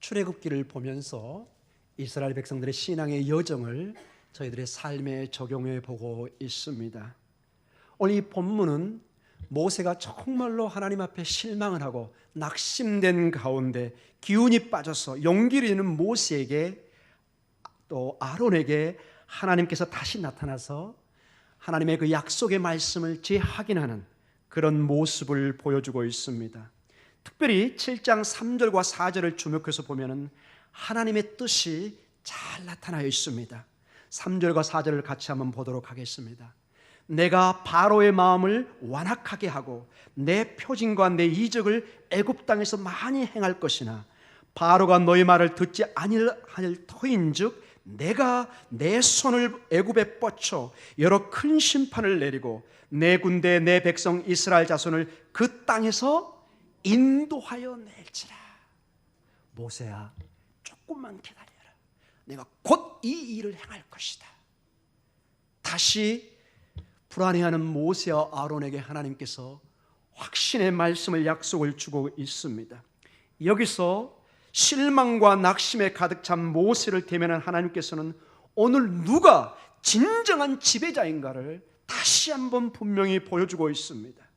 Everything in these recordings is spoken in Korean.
출애굽기를 보면서 이스라엘 백성들의 신앙의 여정을 저희들의 삶에 적용해 보고 있습니다. 오늘 이 본문은 모세가 정말로 하나님 앞에 실망을 하고 낙심된 가운데 기운이 빠져서 용기를 잃는 모세에게 또 아론에게 하나님께서 다시 나타나서 하나님의 그 약속의 말씀을 재확인하는 그런 모습을 보여주고 있습니다. 특별히 7장 3절과 4절을 주목해서 보면 하나님의 뜻이 잘 나타나 있습니다. 3절과 4절을 같이 한번 보도록 하겠습니다. 내가 바로의 마음을 완악하게 하고 내 표징과 내 이적을 애굽 땅에서 많이 행할 것이나 바로가 너희 말을 듣지 아니할 터인즉 내가 내 손을 애굽에 뻗쳐 여러 큰 심판을 내리고 내 군대 내 백성 이스라엘 자손을 그 땅에서 인도하여 낼지라. 모세야, 조금만 기다려라. 내가 곧 이 일을 행할 것이다. 다시 불안해하는 모세와 아론에게 하나님께서 확신의 말씀을 약속을 주고 있습니다. 여기서 실망과 낙심에 가득 찬 모세를 대면한 하나님께서는 오늘 누가 진정한 지배자인가를 다시 한번 분명히 보여주고 있습니다.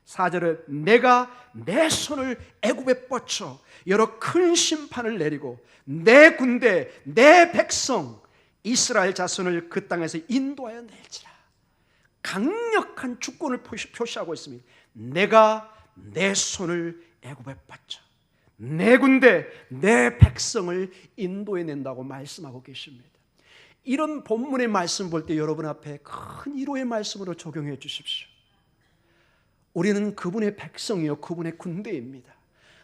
4절에 내가 내 손을 애굽에 뻗쳐 여러 큰 심판을 내리고 내 군대 내 백성 이스라엘 자손을 그 땅에서 인도하여 낼지라. 강력한 주권을 표시하고 있습니다. 내가 내 손을 애굽에 뻗쳐 내 군대 내 백성을 인도해 낸다고 말씀하고 계십니다. 이런 본문의 말씀 볼 때 여러분 앞에 큰 위로의 말씀으로 적용해 주십시오. 우리는 그분의 백성이요 그분의 군대입니다.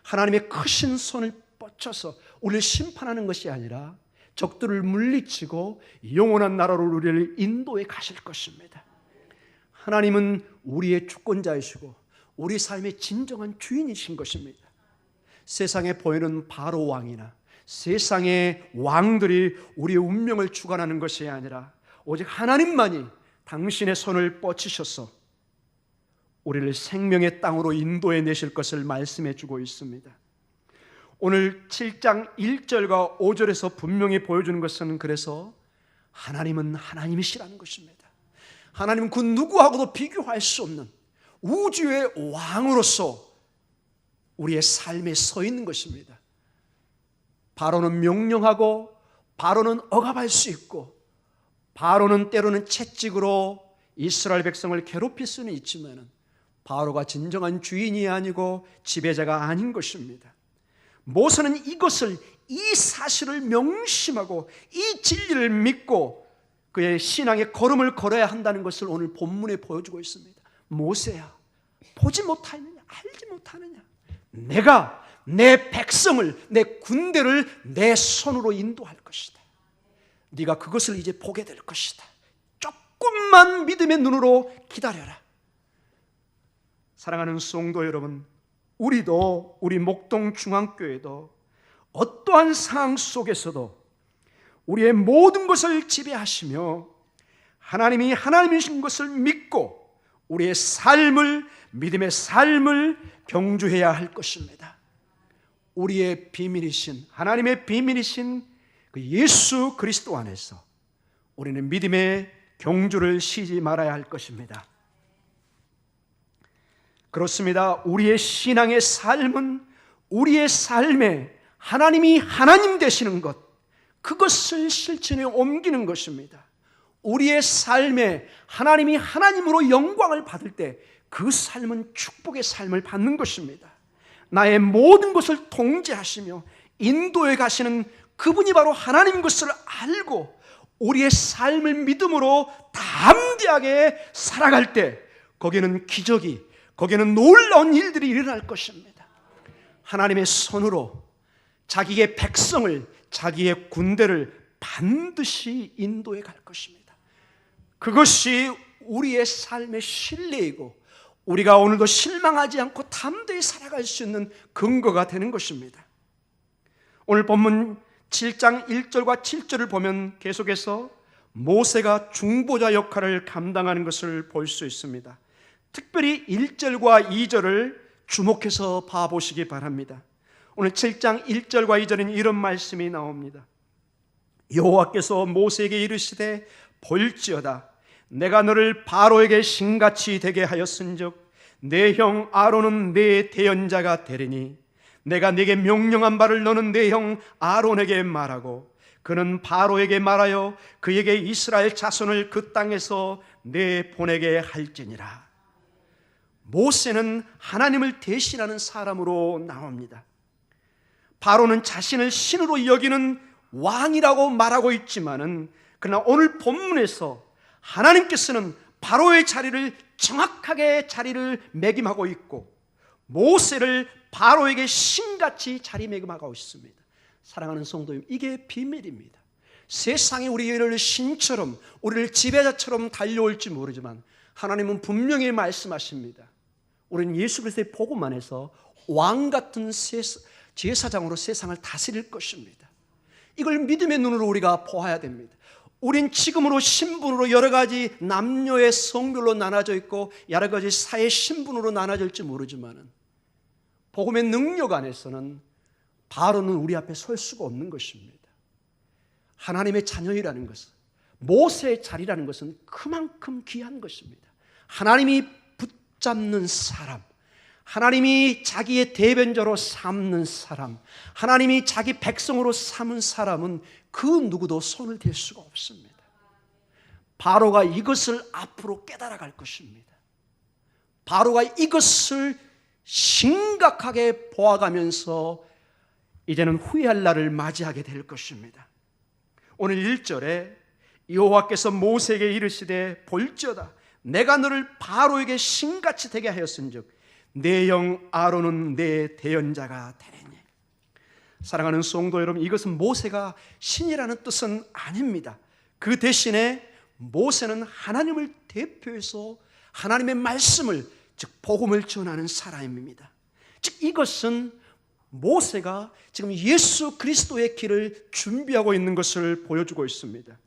하나님의 크신 손을 뻗쳐서 우리를 심판하는 것이 아니라 적들을 물리치고 영원한 나라로 우리를 인도해 가실 것입니다. 하나님은 우리의 주권자이시고 우리 삶의 진정한 주인이신 것입니다. 세상에 보이는 바로 왕이나 세상의 왕들이 우리의 운명을 주관하는 것이 아니라 오직 하나님만이 당신의 손을 뻗치셔서 우리를 생명의 땅으로 인도해 내실 것을 말씀해 주고 있습니다. 오늘 7장 1절과 5절에서 분명히 보여주는 것은 그래서 하나님은 하나님이시라는 것입니다. 하나님은 그 누구하고도 비교할 수 없는 우주의 왕으로서 우리의 삶에 서 있는 것입니다. 바로는 명령하고 바로는 억압할 수 있고 바로는 때로는 채찍으로 이스라엘 백성을 괴롭힐 수는 있지만 바로가 진정한 주인이 아니고 지배자가 아닌 것입니다. 모세는 이것을 이 사실을 명심하고 이 진리를 믿고 그의 신앙의 걸음을 걸어야 한다는 것을 오늘 본문에 보여주고 있습니다. 모세야, 보지 못하느냐, 알지 못하느냐, 내가 내 백성을 내 군대를 내 손으로 인도할 것이다. 네가 그것을 이제 보게 될 것이다. 조금만 믿음의 눈으로 기다려라. 사랑하는 성도 여러분, 우리도 우리 목동 중앙교회도 어떠한 상황 속에서도 우리의 모든 것을 지배하시며 하나님이 하나님이신 것을 믿고 우리의 삶을 믿음의 삶을 경주해야 할 것입니다. 우리의 비밀이신 하나님의 비밀이신 그 예수 그리스도 안에서 우리는 믿음의 경주를 쉬지 말아야 할 것입니다. 그렇습니다. 우리의 신앙의 삶은 우리의 삶에 하나님이 하나님 되시는 것, 그것을 실천에 옮기는 것입니다. 우리의 삶에 하나님이 하나님으로 영광을 받을 때 그 삶은 축복의 삶을 받는 것입니다. 나의 모든 것을 통제하시며 인도해 가시는 그분이 바로 하나님인 것을 알고 우리의 삶을 믿음으로 담대하게 살아갈 때 거기에는 기적이, 거기에는 놀라운 일들이 일어날 것입니다. 하나님의 손으로 자기의 백성을, 자기의 군대를 반드시 인도해 갈 것입니다. 그것이 우리의 삶의 신뢰이고 우리가 오늘도 실망하지 않고 담대히 살아갈 수 있는 근거가 되는 것입니다. 오늘 본문 7장 1절과 7절을 보면 계속해서 모세가 중보자 역할을 감당하는 것을 볼 수 있습니다. 특별히 1절과 2절을 주목해서 봐보시기 바랍니다. 오늘 7장 1절과 2절에는 이런 말씀이 나옵니다. 여호와께서 모세에게 이르시되 볼지어다 내가 너를 바로에게 신같이 되게 하였은즉 내 형 아론은 내 대언자가 되리니 내가 네게 명령한 바를 너는 내 형 아론에게 말하고 그는 바로에게 말하여 그에게 이스라엘 자손을 그 땅에서 내보내게 할지니라. 모세는 하나님을 대신하는 사람으로 나옵니다. 바로는 자신을 신으로 여기는 왕이라고 말하고 있지만은 그러나 오늘 본문에서 하나님께서는 바로의 자리를 정확하게 자리를 매김하고 있고 모세를 바로에게 신같이 자리매김하고 있습니다. 사랑하는 성도님, 이게 비밀입니다. 세상이 우리를 신처럼 우리를 지배자처럼 달려올지 모르지만 하나님은 분명히 말씀하십니다. 우리는 예수 그리스도의 복음 안에서 왕 같은 제사장으로 세상을 다스릴 것입니다. 이걸 믿음의 눈으로 우리가 보아야 됩니다. 우린 지금으로 신분으로 여러 가지 남녀의 성별로 나눠져 있고 여러 가지 사회 신분으로 나눠질지 모르지만 복음의 능력 안에서는 바로는 우리 앞에 설 수가 없는 것입니다. 하나님의 자녀이라는 것은, 모세의 자리라는 것은 그만큼 귀한 것입니다. 하나님이 붙잡는 사람, 하나님이 자기의 대변자로 삼는 사람, 하나님이 자기 백성으로 삼은 사람은 그 누구도 손을 댈 수가 없습니다. 바로가 이것을 앞으로 깨달아갈 것입니다. 바로가 이것을 심각하게 보아가면서 이제는 후회할 날을 맞이하게 될 것입니다. 오늘 1절에 여호와께서 모세에게 이르시되 볼지어다 내가 너를 바로에게 신같이 되게 하였은즉 내 형 아론은 내 대언자가 되리니. 사랑하는 성도 여러분, 이것은 모세가 신이라는 뜻은 아닙니다. 그 대신에 모세는 하나님을 대표해서 하나님의 말씀을, 즉 복음을 전하는 사람입니다. 즉 이것은 모세가 지금 예수 그리스도의 길을 준비하고 있는 것을 보여주고 있습니다.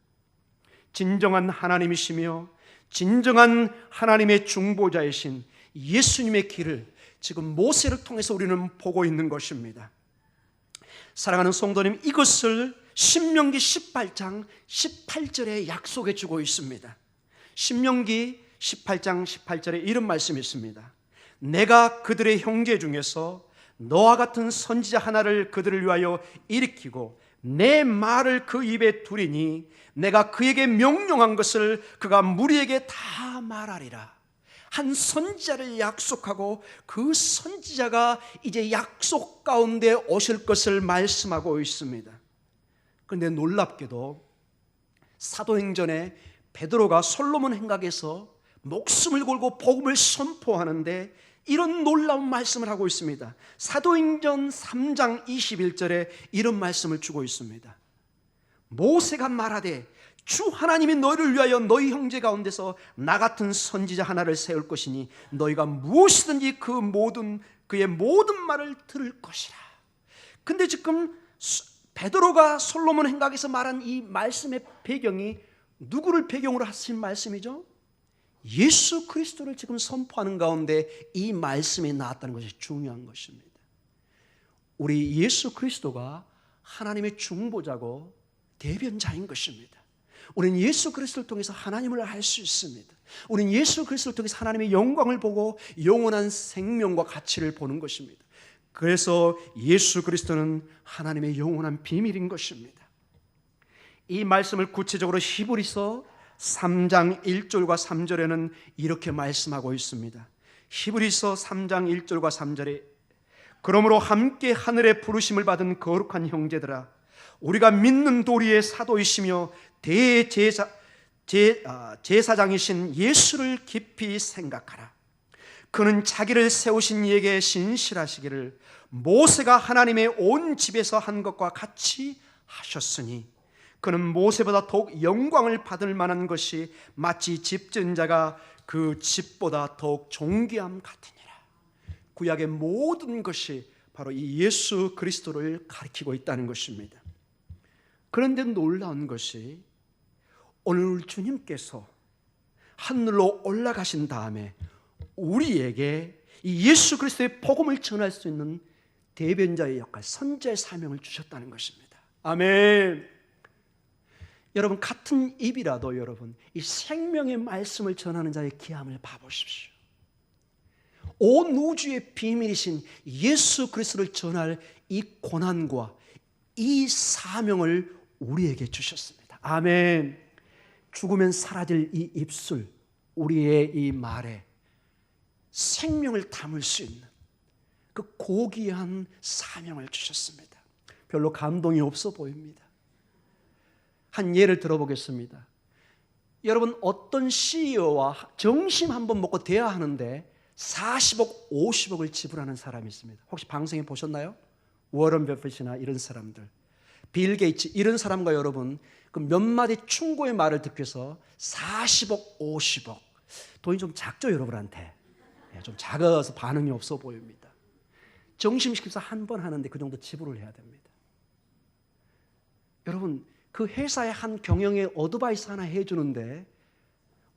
진정한 하나님이시며 진정한 하나님의 중보자이신 예수님의 길을 지금 모세를 통해서 우리는 보고 있는 것입니다. 사랑하는 성도님, 이것을 신명기 18장 18절에 약속해 주고 있습니다. 신명기 18장 18절에 이런 말씀이 있습니다. 내가 그들의 형제 중에서 너와 같은 선지자 하나를 그들을 위하여 일으키고 내 말을 그 입에 두리니 내가 그에게 명령한 것을 그가 무리에게 다 말하리라. 한 선지자를 약속하고 그 선지자가 이제 약속 가운데 오실 것을 말씀하고 있습니다. 그런데 놀랍게도 사도행전에 베드로가 솔로몬 행각에서 목숨을 걸고 복음을 선포하는데 이런 놀라운 말씀을 하고 있습니다. 사도행전 3장 21절에 이런 말씀을 주고 있습니다. 모세가 말하되 주 하나님이 너희를 위하여 너희 형제 가운데서 나 같은 선지자 하나를 세울 것이니 너희가 무엇이든지 그의 모든 말을 들을 것이라. 근데 지금 베드로가 솔로몬 행각에서 말한 이 말씀의 배경이 누구를 배경으로 하신 말씀이죠? 예수 그리스도를 지금 선포하는 가운데 이 말씀이 나왔다는 것이 중요한 것입니다. 우리 예수 그리스도가 하나님의 중보자고 대변자인 것입니다. 우리는 예수 그리스도를 통해서 하나님을 알 수 있습니다. 우리는 예수 그리스도를 통해서 하나님의 영광을 보고 영원한 생명과 가치를 보는 것입니다. 그래서 예수 그리스도는 하나님의 영원한 비밀인 것입니다. 이 말씀을 구체적으로 히브리서 3장 1절과 3절에는 이렇게 말씀하고 있습니다. 히브리서 3장 1절과 3절에 그러므로 함께 하늘의 부르심을 받은 거룩한 형제들아 우리가 믿는 도리의 사도이시며 제사장이신 예수를 깊이 생각하라. 그는 자기를 세우신 이에게 신실하시기를 모세가 하나님의 온 집에서 한 것과 같이 하셨으니 그는 모세보다 더욱 영광을 받을 만한 것이 마치 집전자가 그 집보다 더욱 존귀함 같으니라. 구약의 모든 것이 바로 이 예수 그리스도를 가리키고 있다는 것입니다. 그런데 놀라운 것이 오늘 주님께서 하늘로 올라가신 다음에 우리에게 이 예수 그리스도의 복음을 전할 수 있는 대변자의 역할, 선지자의 사명을 주셨다는 것입니다. 아멘. 여러분, 같은 입이라도 여러분 이 생명의 말씀을 전하는 자의 귀함을 봐보십시오. 온 우주의 비밀이신 예수 그리스도를 전할 이 고난과 이 사명을 우리에게 주셨습니다. 아멘. 죽으면 사라질 이 입술, 우리의 이 말에 생명을 담을 수 있는 그 고귀한 사명을 주셨습니다. 별로 감동이 없어 보입니다. 한 예를 들어보겠습니다. 여러분, 어떤 CEO와 점심 한번 먹고 대화하는데 40억, 50억을 지불하는 사람이 있습니다. 혹시 방송에 보셨나요? 워런 버핏이나 이런 사람들, 빌 게이츠 이런 사람과 여러분 그 몇 마디 충고의 말을 듣기 위해서 40억, 50억. 돈이 좀 작죠, 여러분한테? 좀 작아서 반응이 없어 보입니다. 점심 식사 한 번 하는데 그 정도 지불을 해야 됩니다. 여러분, 그 회사의 한 경영의 어드바이스 하나 해주는데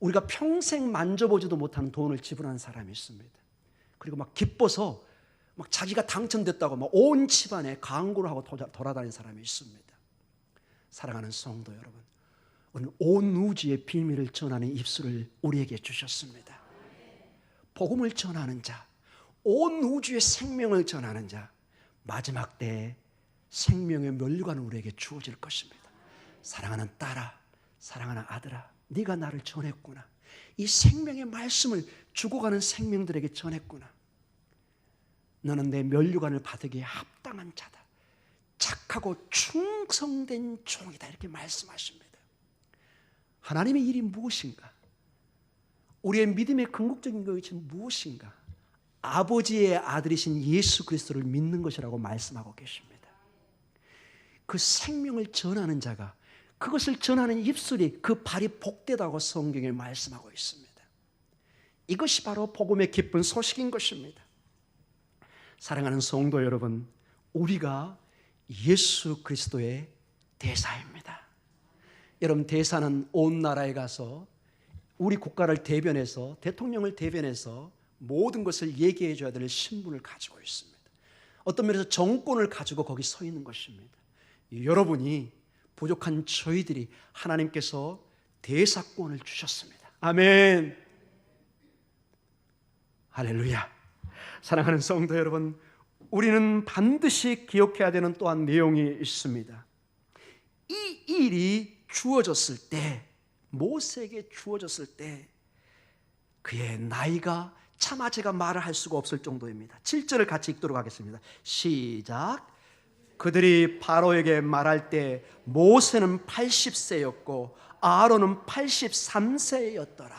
우리가 평생 만져보지도 못하는 돈을 지불하는 사람이 있습니다. 그리고 막 기뻐서 막 자기가 당첨됐다고 막 온 집안에 광고를 하고 돌아다니는 사람이 있습니다. 사랑하는 성도 여러분, 오늘 온 우주의 비밀을 전하는 입술을 우리에게 주셨습니다. 복음을 전하는 자, 온 우주의 생명을 전하는 자, 마지막 때에 생명의 면류관은 우리에게 주어질 것입니다. 사랑하는 딸아, 사랑하는 아들아, 네가 나를 전했구나. 이 생명의 말씀을 죽어가는 생명들에게 전했구나. 너는 내 면류관을 받으기에 합당한 자다. 착하고 충성된 종이다. 이렇게 말씀하십니다. 하나님의 일이 무엇인가? 우리의 믿음의 궁극적인 것이 무엇인가? 아버지의 아들이신 예수 그리스도를 믿는 것이라고 말씀하고 계십니다. 그 생명을 전하는 자가, 그것을 전하는 입술이 그 발이 복되다고 성경에 말씀하고 있습니다. 이것이 바로 복음의 기쁜 소식인 것입니다. 사랑하는 성도 여러분, 우리가 예수 그리스도의 대사입니다. 여러분, 대사는 온 나라에 가서 우리 국가를 대변해서, 대통령을 대변해서 모든 것을 얘기해 줘야 될 신분을 가지고 있습니다. 어떤 면에서 정권을 가지고 거기 서 있는 것입니다. 여러분이 부족한 저희들이 하나님께서 대사권을 주셨습니다. 아멘. 할렐루야. 사랑하는 성도 여러분, 우리는 반드시 기억해야 되는 또한 내용이 있습니다. 이 일이 주어졌을 때, 모세에게 주어졌을 때 그의 나이가 차마 제가 말을 할 수가 없을 정도입니다. 7절을 같이 읽도록 하겠습니다. 시작. 그들이 바로에게 말할 때 모세는 80세였고 아론은 83세였더라.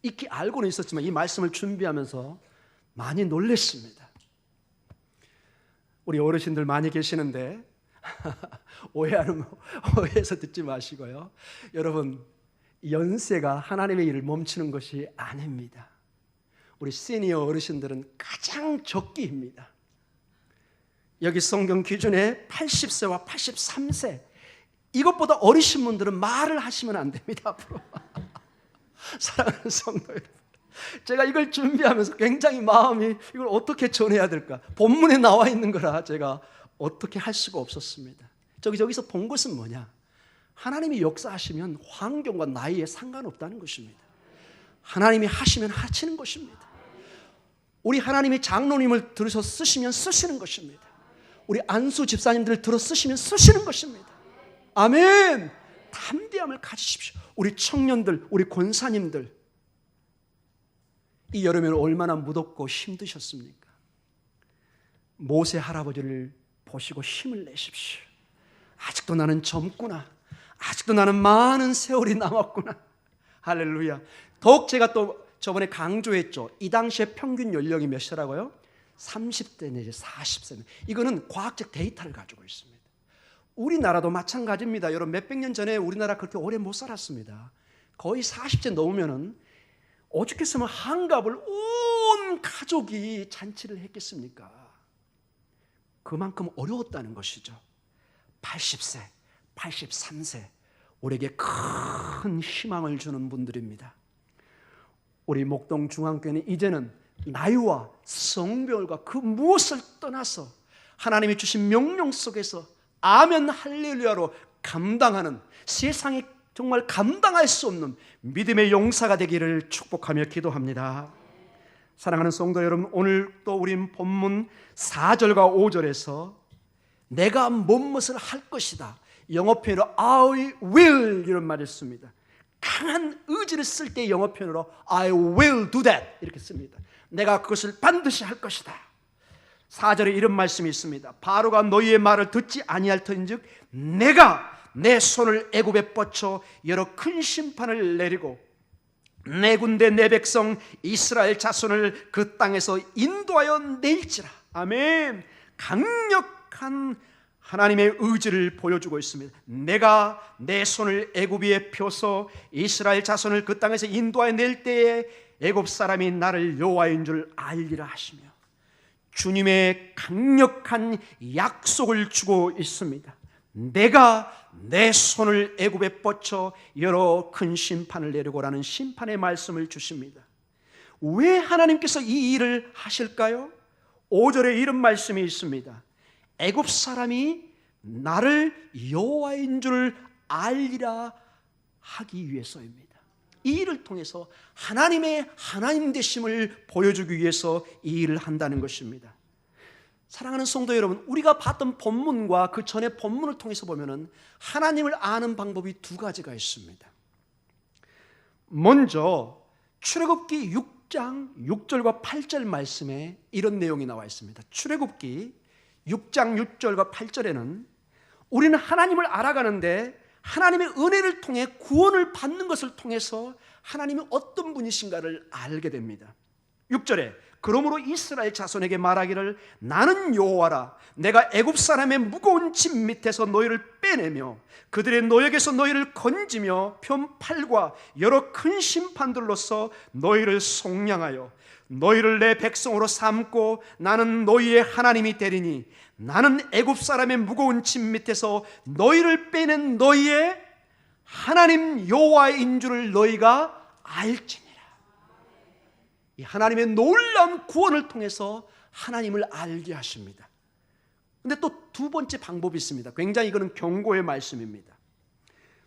익히 알고는 있었지만 이 말씀을 준비하면서 많이 놀랐습니다. 우리 어르신들 많이 계시는데 오해해서 듣지 마시고요. 여러분, 연세가 하나님의 일을 멈추는 것이 아닙니다. 우리 시니어 어르신들은 가장 적기입니다. 여기 성경 기준에 80세와 83세, 이것보다 어리신 분들은 말을 하시면 안 됩니다. 앞으로. 사랑하는 성도 여러분, 제가 이걸 준비하면서 굉장히 마음이 이걸 어떻게 전해야 될까, 본문에 나와 있는 거라 제가 어떻게 할 수가 없었습니다. 저기서 본 것은 뭐냐? 하나님이 역사하시면 환경과 나이에 상관없다는 것입니다. 하나님이 하시면 하시는 것입니다. 우리 하나님이 장로님을 들으셔 쓰시면 쓰시는 것입니다. 우리 안수 집사님들을 들어 쓰시면 쓰시는 것입니다. 아멘. 담대함을 가지십시오. 우리 청년들, 우리 권사님들, 이 여름에는 얼마나 무덥고 힘드셨습니까? 모세 할아버지를 보시고 힘을 내십시오. 아직도 나는 젊구나. 아직도 나는 많은 세월이 남았구나. 할렐루야. 더욱 제가 또 저번에 강조했죠. 이 당시에 평균 연령이 몇 세라고요? 30대 내지 40세. 이거는 과학적 데이터를 가지고 있습니다. 우리나라도 마찬가지입니다. 여러분, 몇백 년 전에 우리나라 그렇게 오래 못 살았습니다. 거의 40세 넘으면은 오죽했으면 한갑을 온 가족이 잔치를 했겠습니까? 그만큼 어려웠다는 것이죠. 80세, 83세, 우리에게 큰 희망을 주는 분들입니다. 우리 목동 중앙교회는 이제는 나이와 성별과 그 무엇을 떠나서 하나님이 주신 명령 속에서 아멘 할렐루야로 감당하는, 세상에 정말 감당할 수 없는 믿음의 용사가 되기를 축복하며 기도합니다. 사랑하는 성도 여러분, 오늘 또 우린 본문 4절과 5절에서 내가 무엇을 할 것이다, 영어 표현으로 I will 이런 말을 씁니다. 강한 의지를 쓸 때 영어 표현으로 I will do that 이렇게 씁니다. 내가 그것을 반드시 할 것이다. 4절에 이런 말씀이 있습니다. 바로가 너희의 말을 듣지 아니할 터인즉 내가 내 손을 애굽에 뻗쳐 여러 큰 심판을 내리고 내 군대 내 백성 이스라엘 자손을 그 땅에서 인도하여 낼지라. 아멘. 강력한 하나님의 의지를 보여주고 있습니다. 내가 내 손을 애굽 위에 펴서 이스라엘 자손을 그 땅에서 인도하여 낼 때에 애굽 사람이 나를 여호와인 줄 알리라 하시며 주님의 강력한 약속을 주고 있습니다. 내가 내 손을 애굽에 뻗쳐 여러 큰 심판을 내리고라는 심판의 말씀을 주십니다. 왜 하나님께서 이 일을 하실까요? 5절에 이런 말씀이 있습니다. 애굽 사람이 나를 여호와인 줄 알리라 하기 위해서입니다. 이 일을 통해서 하나님의 하나님 되심을 보여주기 위해서 이 일을 한다는 것입니다. 사랑하는 성도 여러분, 우리가 봤던 본문과 그 전의 본문을 통해서 보면은 하나님을 아는 방법이 두 가지가 있습니다. 먼저 출애굽기 6장 6절과 8절 말씀에 이런 내용이 나와 있습니다. 출애굽기 6장 6절과 8절에는 우리는 하나님을 알아가는데 하나님의 은혜를 통해 구원을 받는 것을 통해서 하나님이 어떤 분이신가를 알게 됩니다. 6절에 그러므로 이스라엘 자손에게 말하기를 나는 여호와라. 내가 애굽 사람의 무거운 짐 밑에서 너희를 빼내며 그들의 노역에서 너희를 건지며 편팔과 여러 큰 심판들로서 너희를 속량하여 너희를 내 백성으로 삼고 나는 너희의 하나님이 되리니 나는 애굽 사람의 무거운 짐 밑에서 너희를 빼낸 너희의 하나님 여호와인 줄을 너희가 알지니라. 이 하나님의 놀라운 구원을 통해서 하나님을 알게 하십니다. 근데 또 두 번째 방법이 있습니다. 굉장히 이거는 경고의 말씀입니다.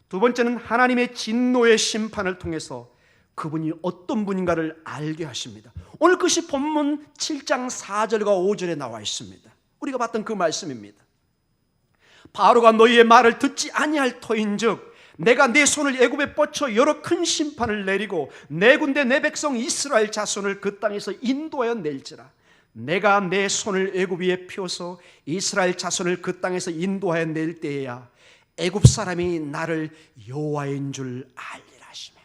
두 번째는 하나님의 진노의 심판을 통해서 그분이 어떤 분인가를 알게 하십니다. 오늘 그것이 본문 7장 4절과 5절에 나와 있습니다. 우리가 봤던 그 말씀입니다. 바로가 너희의 말을 듣지 아니할 터인즉 내가 내 손을 애굽에 뻗쳐 여러 큰 심판을 내리고 내 군대 내 백성 이스라엘 자손을 그 땅에서 인도하여 낼지라. 내가 내 손을 애굽 위에 펴서 이스라엘 자손을 그 땅에서 인도하여 낼 때에야 애굽 사람이 나를 여호와인 줄 알리라 하시매.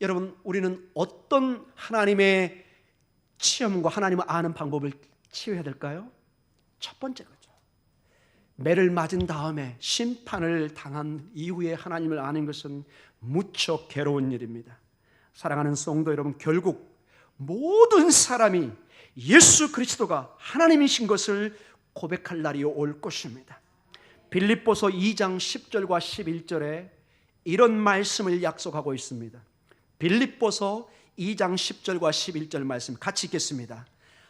여러분, 우리는 어떤 하나님의 체험과 하나님을 아는 방법을 취해야 될까요? 첫 번째 거죠. 매를 맞은 다음에 심판을 당한 이후에 하나님을 아는 것은 무척 괴로운 일입니다. 사랑하는 성도 여러분, 결국 모든 사람이 예수 그리스도가 하나님이신 것을 고백할 날이 올 것입니다. 빌립보서 2장 10절과 11절에 이런 말씀을 약속하고 있습니다. 빌립보서 2장 10절과 11절 말씀 같이 읽겠습니다.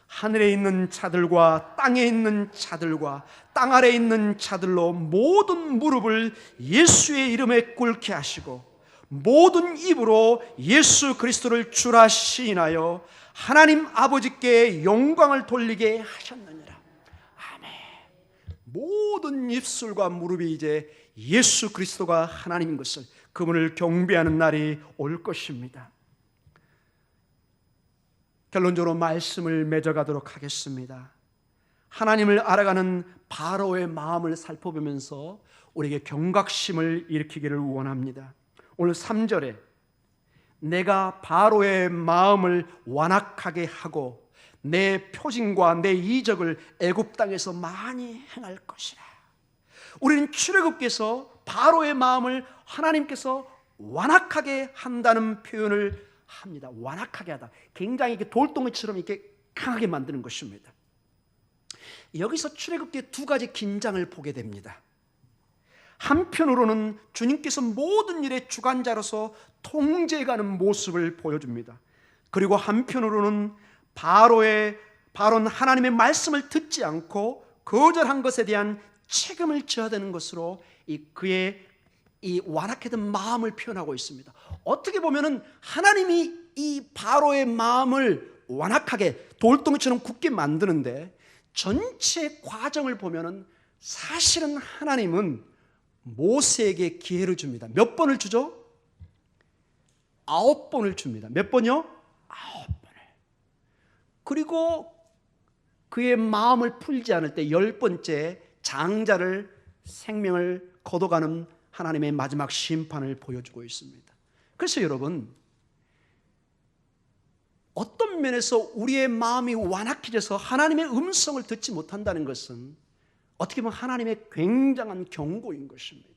하늘에 있는 자들과 땅에 있는 자들과 땅 아래에 있는 자들로 모든 무릎을 예수의 이름에 꿇게 하시고 모든 입으로 예수 그리스도를 주라 시인하여 하나님 아버지께 영광을 돌리게 하셨느니라. 아멘. 모든 입술과 무릎이 이제 예수 그리스도가 하나님인 것을, 그분을 경배하는 날이 올 것입니다. 결론적으로 말씀을 맺어가도록 하겠습니다. 하나님을 알아가는 바로의 마음을 살펴보면서 우리에게 경각심을 일으키기를 원합니다. 오늘 3절에 내가 바로의 마음을 완악하게 하고 내 표징과 내 이적을 애굽 땅에서 많이 행할 것이라. 우리는 출애굽께서 바로의 마음을 하나님께서 완악하게 한다는 표현을 합니다. 완악하게 하다. 굉장히 이렇게 돌덩이처럼 이렇게 강하게 만드는 것입니다. 여기서 출애굽기의 두 가지 긴장을 보게 됩니다. 한편으로는 주님께서 모든 일의 주관자로서 통제해가는 모습을 보여줍니다. 그리고 한편으로는 바로는 하나님의 말씀을 듣지 않고 거절한 것에 대한 책임을 져야 되는 것으로 그의 이 완악했던 마음을 표현하고 있습니다. 어떻게 보면은 하나님이 이 바로의 마음을 완악하게 돌덩이처럼 굳게 만드는데, 전체 과정을 보면은 사실은 하나님은 모세에게 기회를 줍니다. 몇 번을 주죠? 9번을 줍니다. 몇 번이요? 9번을. 그리고 그의 마음을 풀지 않을 때 10번째 장자를 생명을 거둬가는 하나님의 마지막 심판을 보여주고 있습니다. 그래서 여러분, 어떤 면에서 우리의 마음이 완악해져서 하나님의 음성을 듣지 못한다는 것은 어떻게 보면 하나님의 굉장한 경고인 것입니다.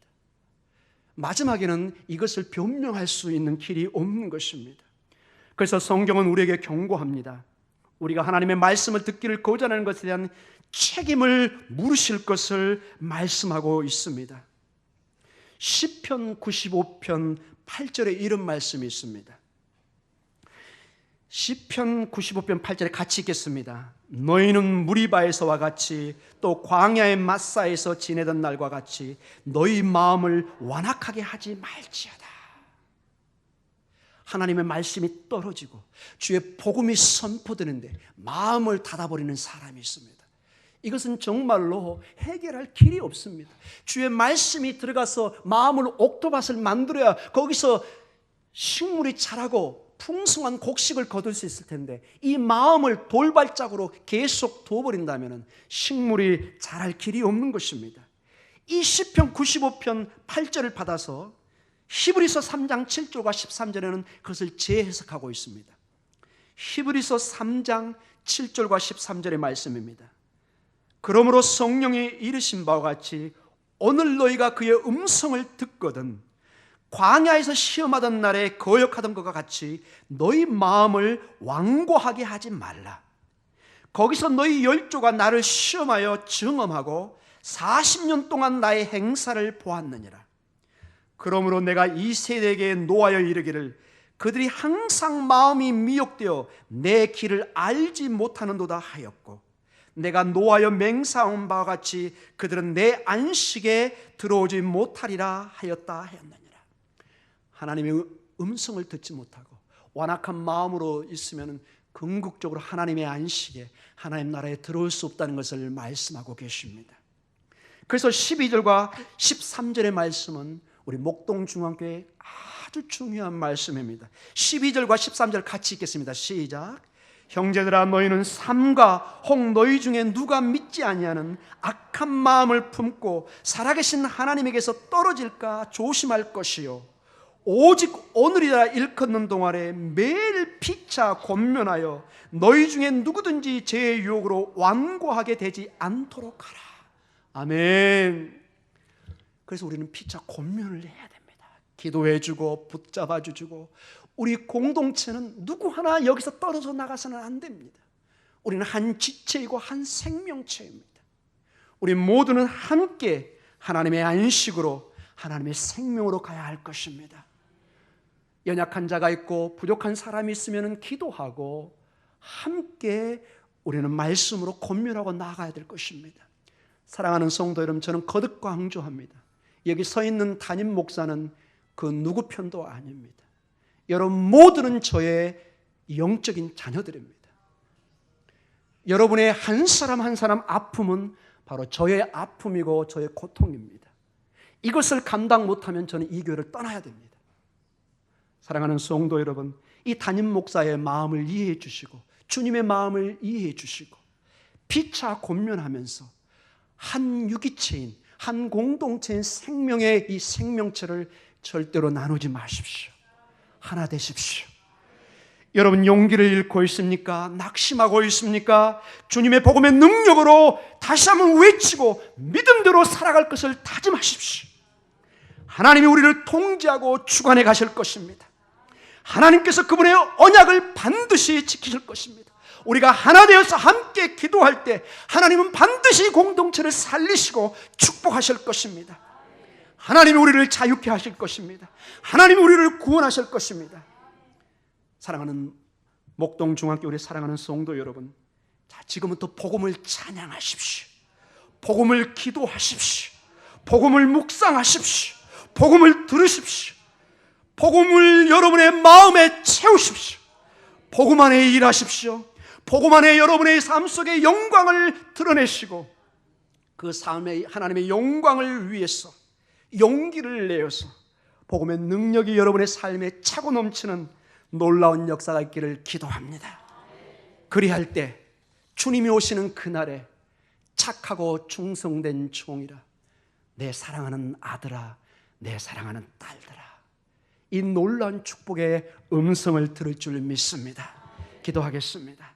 마지막에는 이것을 변명할 수 있는 길이 없는 것입니다. 그래서 성경은 우리에게 경고합니다. 우리가 하나님의 말씀을 듣기를 거절하는 것에 대한 책임을 물으실 것을 말씀하고 있습니다. 시편 95편 8절에 이런 말씀이 있습니다. 시편 95편 8절에 같이 읽겠습니다. 너희는 무리바에서와 같이 또 광야의 마사에서 지내던 날과 같이 너희 마음을 완악하게 하지 말지어다. 하나님의 말씀이 떨어지고 주의 복음이 선포되는데 마음을 닫아버리는 사람이 있습니다. 이것은 정말로 해결할 길이 없습니다. 주의 말씀이 들어가서 마음을 옥토밭을 만들어야 거기서 식물이 자라고 풍성한 곡식을 거둘 수 있을 텐데, 이 마음을 돌발적으로 계속 둬버린다면 식물이 자랄 길이 없는 것입니다. 이 시편 95편 8절을 받아서 히브리서 3장 7절과 13절에는 그것을 재해석하고 있습니다. 히브리서 3장 7절과 13절의 말씀입니다. 그러므로 성령이 이르신 바와 같이 오늘 너희가 그의 음성을 듣거든 광야에서 시험하던 날에 거역하던 것과 같이 너희 마음을 완고하게 하지 말라. 거기서 너희 열조가 나를 시험하여 증험하고 40년 동안 나의 행사를 보았느니라. 그러므로 내가 이 세대에게 노하여 이르기를 그들이 항상 마음이 미혹되어 내 길을 알지 못하는도다 하였고, 내가 노하여 맹세한 바와 같이 그들은 내 안식에 들어오지 못하리라 하였느니라. 하나님의 음성을 듣지 못하고 완악한 마음으로 있으면 궁극적으로 하나님의 안식에, 하나님 나라에 들어올 수 없다는 것을 말씀하고 계십니다. 그래서 12절과 13절의 말씀은 우리 목동중앙교회의 아주 중요한 말씀입니다. 12절과 13절 같이 읽겠습니다. 시작. 형제들아, 너희는 삼가 혹 너희 중에 누가 믿지 아니하는 악한 마음을 품고 살아계신 하나님에게서 떨어질까 조심할 것이요, 오직 오늘이라 일컫는 동안에 매일 피차 권면하여 너희 중에 누구든지 제 유혹으로 완고하게 되지 않도록 하라. 아멘. 그래서 우리는 피차 권면을 해야 됩니다. 기도해주고 붙잡아주고. 우리 공동체는 누구 하나 여기서 떨어져 나가서는 안 됩니다. 우리는 한 지체이고 한 생명체입니다. 우리 모두는 함께 하나님의 안식으로, 하나님의 생명으로 가야 할 것입니다. 연약한 자가 있고 부족한 사람이 있으면 기도하고 함께 우리는 말씀으로 권면하고 나아가야 될 것입니다. 사랑하는 성도 여러분, 저는 거듭 강조합니다. 여기 서 있는 담임 목사는 그 누구 편도 아닙니다. 여러분 모두는 저의 영적인 자녀들입니다. 여러분의 한 사람 한 사람 아픔은 바로 저의 아픔이고 저의 고통입니다. 이것을 감당 못하면 저는 이 교회를 떠나야 됩니다. 사랑하는 성도 여러분, 이 담임 목사의 마음을 이해해 주시고 주님의 마음을 이해해 주시고 피차 권면하면서 한 유기체인, 한 공동체인 생명의 이 생명체를 절대로 나누지 마십시오. 하나 되십시오. 여러분 용기를 잃고 있습니까? 낙심하고 있습니까? 주님의 복음의 능력으로 다시 한번 외치고 믿음대로 살아갈 것을 다짐하십시오. 하나님이 우리를 통제하고 주관해 가실 것입니다. 하나님께서 그분의 언약을 반드시 지키실 것입니다. 우리가 하나 되어서 함께 기도할 때 하나님은 반드시 공동체를 살리시고 축복하실 것입니다. 하나님이 우리를 자유케 하실 것입니다. 하나님이 우리를 구원하실 것입니다. 사랑하는 목동중학교 우리 사랑하는 성도 여러분, 자, 지금부터 복음을 찬양하십시오. 복음을 기도하십시오. 복음을 묵상하십시오. 복음을 들으십시오. 복음을 여러분의 마음에 채우십시오. 복음 안에 일하십시오. 복음 안에 여러분의 삶 속의 영광을 드러내시고 그 삶의 하나님의 영광을 위해서 용기를 내어서 복음의 능력이 여러분의 삶에 차고 넘치는 놀라운 역사가 있기를 기도합니다. 그리할 때 주님이 오시는 그날에 착하고 충성된 종이라, 내 사랑하는 아들아, 내 사랑하는 딸들아, 이 놀라운 축복의 음성을 들을 줄 믿습니다. 기도하겠습니다.